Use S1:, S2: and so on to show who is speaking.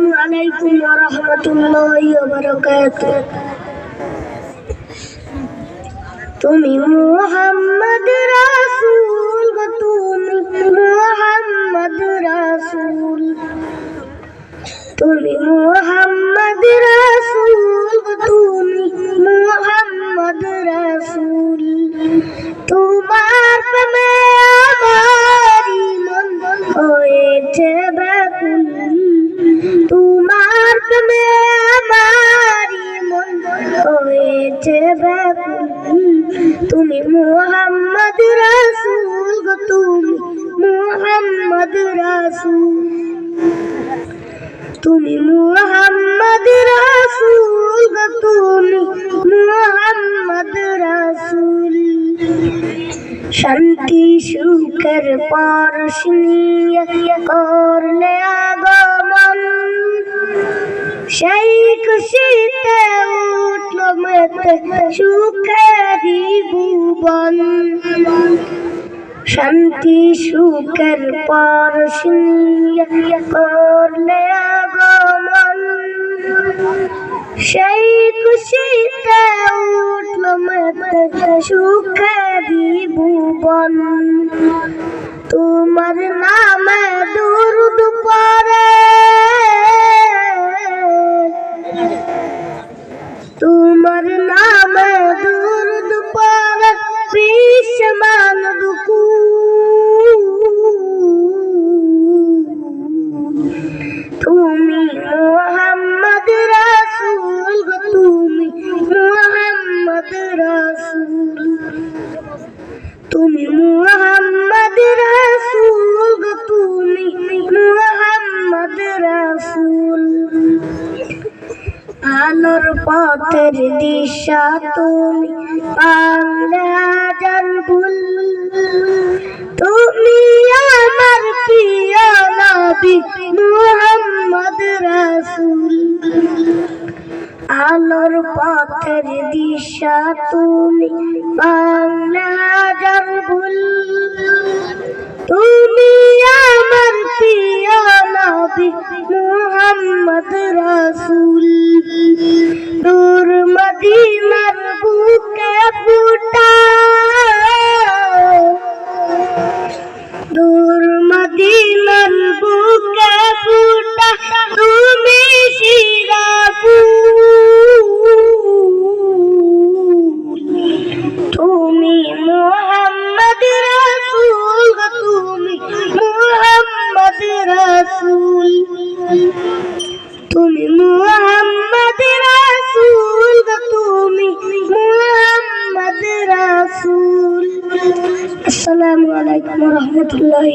S1: আসসালামু আলাইকুম ওয়া রাহমাতুল্লাহি ওয়া বারাকাতুহু। তুমি মুহাম্মদ রাসূল গো, তুমি মুহাম্মদ রাসূল, তুমি মুহাম্মদ রাসূল গো, তুমি মুহাম্মদ রাসূল। তোমার প্রেমে আমারি মন হয়েছে ব্যাকুল, তোমার প্রেমে আমারি মন হয়েছে ব্যাকুল। তুমি মুহাম্মদ রাসূল গো, তুমি মুহাম্মদ রাসূল, তুমি মুহাম্মদ রাসূল গো, তুমি মুহাম্মদ রাসূল। শান্তি সুখের পরশ নিয়ে করলে আগমন, সেই খুশিতে উঠল মেতে সুখেরই ভুবন। শান্তি সুখের পরশ নিয়ে করলে আগমন, সেই খুশিতে উঠল মেতে সুখেরই ভুবন। তোমার নামে দুরূদ পড়ে, তোমার নামে দুরূদ পড়ে বিশ্ব মানব কুল। তুমি মুহাম্মদ রাসূল গো, তুমি মুহাম্মদ রাসূল, তুমি মুহাম্মদ রাসূল গো, তুমি মুহাম্মদ রাসূল। আলোর পথের দিশা তুমি পারলে হাজার ভুল, তুমি আমার প্রিয় নবী মুহাম্মদ রাসূল। আলোর পথের দিশা তুমি পারলে হাজার ভুল, তুমি আমার প্রিয় নবী মুহাম্মদ রাসূল। নূর মদিনার বুকে ফুটাও, নূর মদিনার বুকে ফুটা তুমি শিরা ফুল। তুমি মুহাম্মদ রাসূল গো, তুমি মুহাম্মদ রাসূল, তুমি মুহাম্মদ রাসূল গো, তুমি মুহাম্মদ রাসূল। আসসালামু আলাইকুম ওয়া রাহমাতুল্লাহি।